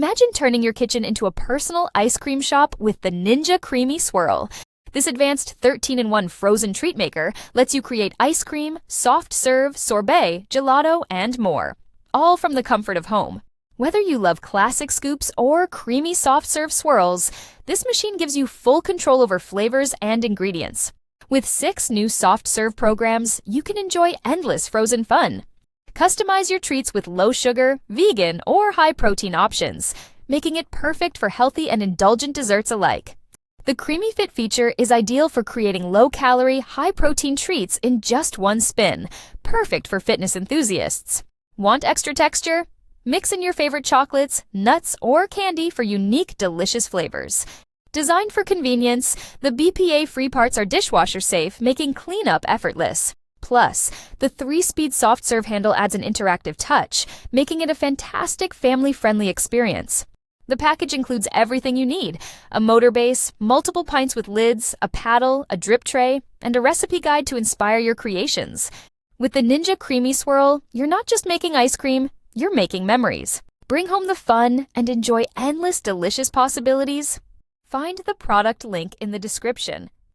Imagine turning your kitchen into a personal ice cream shop with the Ninja CREAMi Swirl. This advanced 13-in-1 frozen treat maker lets you create ice cream, soft serve, sorbet, gelato, and more, all from the comfort of home. Whether you love classic scoops or creamy soft serve swirls, this machine gives you full control over flavors and ingredients. With 6 new soft serve programs, you can enjoy endless frozen fun. Customize your treats with low sugar, vegan, or high protein options, making it perfect for healthy and indulgent desserts alike. The Creamy Fit feature is ideal for creating low-calorie, high-protein treats in just one spin, perfect for fitness enthusiasts. Want extra texture? Mix in your favorite chocolates, nuts, or candy for unique, delicious flavors. Designed for convenience, the BPA-free parts are dishwasher safe, making cleanup effortless. Plus, the 3-speed soft serve handle adds an interactive touch, making it a fantastic family-friendly experience. The package includes everything you need: a motor base, multiple pints with lids, a paddle, a drip tray, and a recipe guide to inspire your creations. With the Ninja CREAMi Swirl, you're not just making ice cream, you're making memories. Bring home the fun and enjoy endless delicious possibilities. Find the product link in the description.